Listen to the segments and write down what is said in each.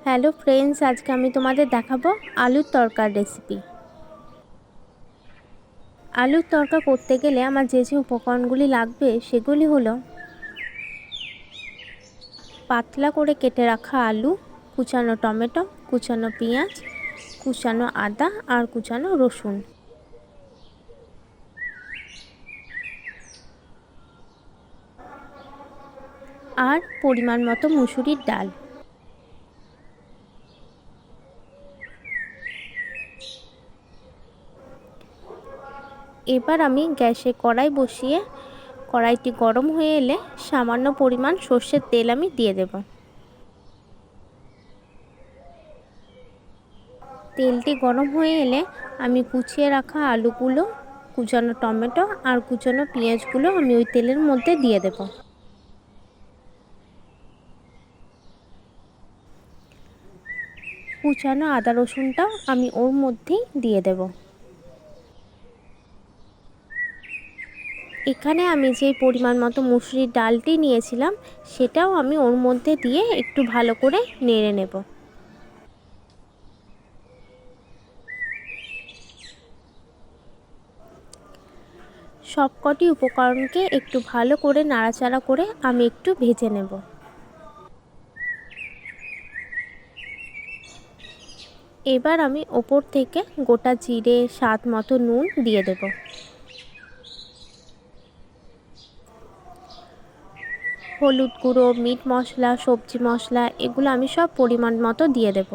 Hello friends, আজকে আমি তোমাদের দেখাবো আলুর তরকার রেসিপি। আলুর তরকা করতে গেলে আমার যে যে উপকরণগুলি লাগবে সেগুলি হলো পাতলা করে কেটে রাখা আলু, কুচানো টমেটো, কুচানো পেঁয়াজ, কুচানো আদা আর কুচানো রসুন, আর পরিমাণ মতো মুসুরির ডাল। এবার আমি গ্যাসে কড়াই বসিয়ে কড়াইটি গরম হয়ে এলে সামান্য পরিমাণ সর্ষের তেল আমি দিয়ে দেব। তেলটি গরম হয়ে এলে আমি কুচিয়ে রাখা আলুগুলো, কুচানো টমেটো আর কুচানো পেঁয়াজগুলো আমি ওই তেলের মধ্যে দিয়ে দেব। কুচানো আদা রসুনটাও আমি ওর মধ্যেই দিয়ে দেব। এখানে আমি যে পরিমাণ মতো মুসুরির ডালটি নিয়েছিলাম সেটাও আমি ওর মধ্যে দিয়ে একটু ভালো করে নেড়ে নেব। সবকটি উপকরণকে একটু ভালো করে নাড়াচাড়া করে আমি একটু ভেজে নেব। এবার আমি ওপর থেকে গোটা জিরে, স্বাদ মতো নুন দিয়ে দেব। হলুদ গুঁড়ো, মিট মশলা, সবজি মশলা এগুলো আমি সব পরিমাণ মতো দিয়ে দেব।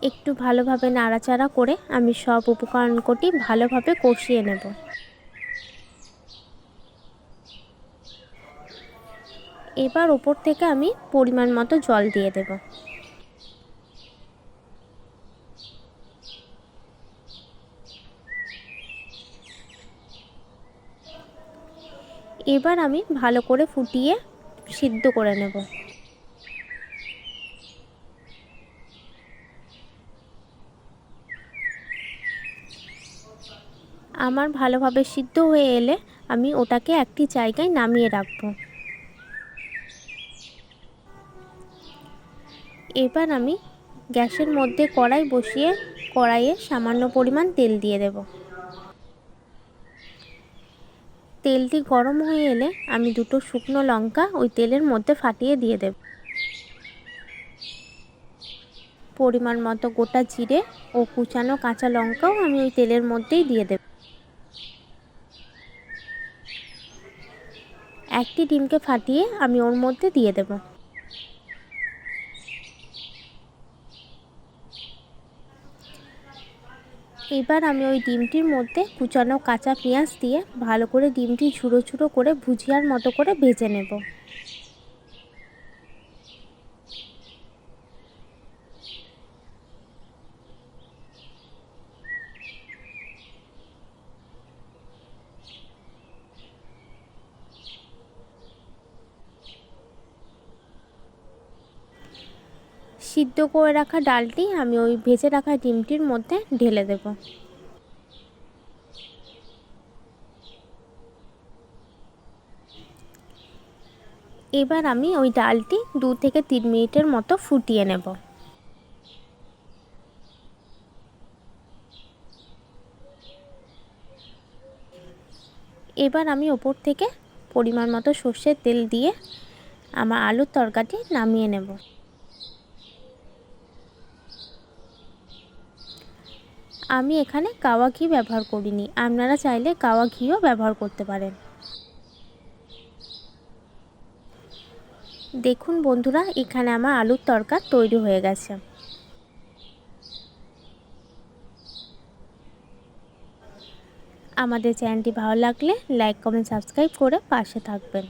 একটু ভালোভাবে নাড়াচাড়া করে আমি সব উপকরণকটি ভালোভাবে কষিয়ে নেব। এবার ওপর থেকে আমি পরিমাণ মতো জল দিয়ে দেব। এবার আমি ভালো করে ফুটিয়ে সিদ্ধ করে নেব। আমার ভালোভাবে সিদ্ধ হয়ে এলে আমি ওটাকে একটি জায়গায় নামিয়ে রাখব। এবার আমি গ্যাসের মধ্যে কড়াই বসিয়ে কড়াইয়ে সামান্য পরিমাণ তেল দিয়ে দেব। তেলটি গরম হয়ে এলে আমি দুটো শুকনো লঙ্কা ওই তেলের মধ্যে ফাটিয়ে দিয়ে দেব। পরিমাণ মতো গোটা জিরে ও কুচানো কাঁচা লঙ্কাও আমি ওই তেলের মধ্যেই দিয়ে দেব। একটি ডিমকে ফাটিয়ে আমি ওর মধ্যে দিয়ে দেব। এবার আমি ওই ডিমটির মধ্যে কুচানো কাঁচা পেঁয়াজ দিয়ে ভালো করে ডিমটি ঝুড়ো ঝুড়ো করে ভুজিয়ার মতো করে ভেজে নেব। সিদ্ধ করে রাখা ডালটি আমি ওই ভেজে রাখা ডিমটির মধ্যে ঢেলে দেব। এবার আমি ওই ডালটি 2 থেকে 3 মিনিটের মতো ফুটিয়ে নেব। এবার আমি ওপর থেকে পরিমাণ মতো সর্ষের তেল দিয়ে আমার আলুর তরকাটি নামিয়ে নেব। আমি এখানে গাওয়া ঘি ব্যবহার করিনি, আপনারা চাইলে গাওয়া ঘিও ব্যবহার করতে পারেন। দেখুন বন্ধুরা, এখানে আমার আলুর তরকা তৈরি হয়ে গেছে। আমাদের চ্যানেলটি ভালো লাগলে লাইক, কমেন্ট, সাবস্ক্রাইব করে পাশে থাকবেন।